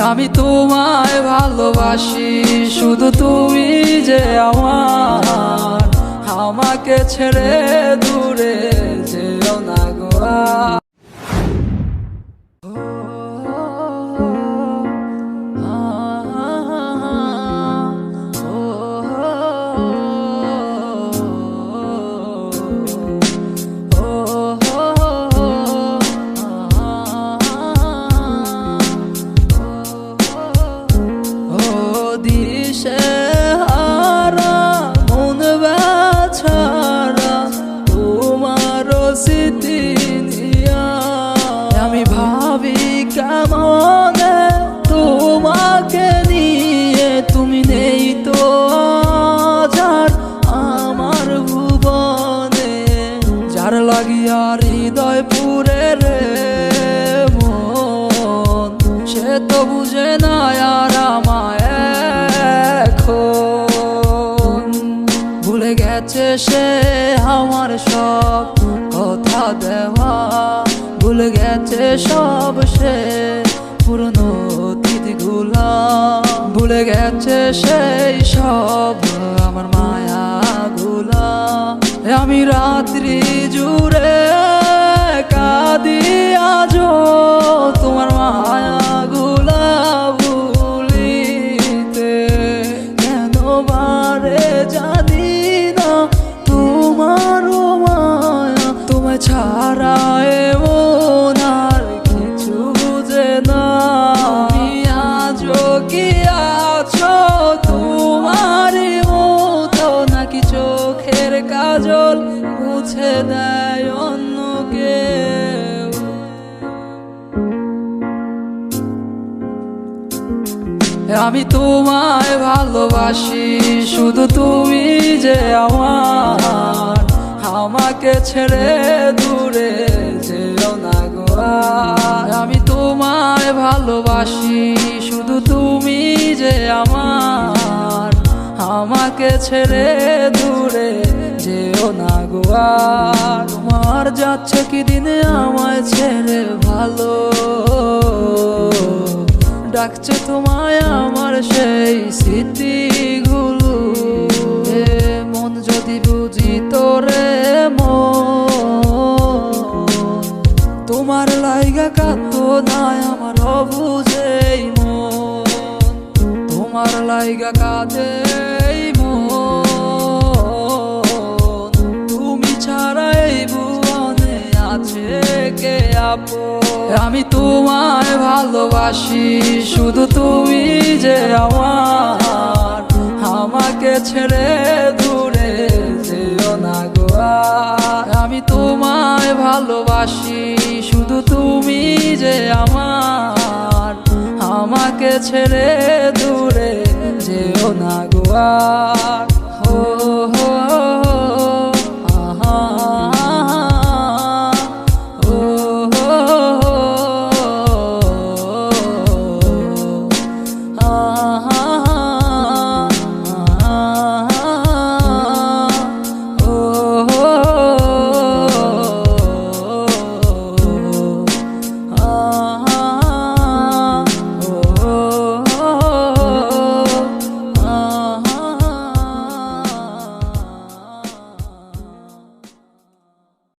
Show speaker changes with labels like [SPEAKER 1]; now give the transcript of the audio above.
[SPEAKER 1] আমি তোমায় ভালোবাসি, শুধু তুমি যে আমার, আমাকে ছেড়ে দূরে যেও না গো। দিশেহারা মন বেচারা তোমার স্মৃতি নিয়া আমি ভাবি কেমনে তোমাকে নিয়ে, তুমি নেই তো আজ আর আমার ভুবনে। যার লাগিয়া হৃদয় পুরে রে মন, সে তো বুঝে না আর আমায় এখন। ভুলে গেছে সে আমার সব কথা দেওয়া, ভুলে গেছে সব সে পুরনো অতীতগুলা, ভুলে গেছে সেই সব আমার মায়াগুলা। আমি রাত্রি জুড়ে কাঁদি আজো তোমার মায়াগুলা ভুলিতে, কেন বারে জানি না তোমার মায়া, তোমায় ছাড়া এমন আর কিছু বুঝে না। তুমি আজও কি আছো তোমারই মতো, নাকি চোখের কাজল মুছে দেয় অন্য কেউ? আমি তোমায় ভালোবাসি, শুধু তুমি যে আমার, আমাকে ছেড়ে দূরে যেও না গো। আমি তোমায় ভালোবাসি, শুধু তুমি যে আমার, আমাকে ছেড়ে দূরে যেও না গো। তোমার যাচ্ছে কি দিনে আমায় ছেড়ে ভালো, ডাকছে তোমায় আমার সেই স্মৃতিগুলো। মন যদি বুঝি তোরে মন, তোমার লাইগা কাঁদতো না আমার অবুঝেই মন, তোমার লাইগা কাঁদে মন। তুমি ছাড়া এই ভুবনে আছে কে আপন? আমি তোমায় ভালোবাসি, শুধু তুমি যে আমার, আমাকে ছেড়ে দূরে যেও না গো। আমি তোমায় ভালোবাসি, শুধু তুমি যে আমার, আমাকে ছেড়ে দূরে যেও না গো।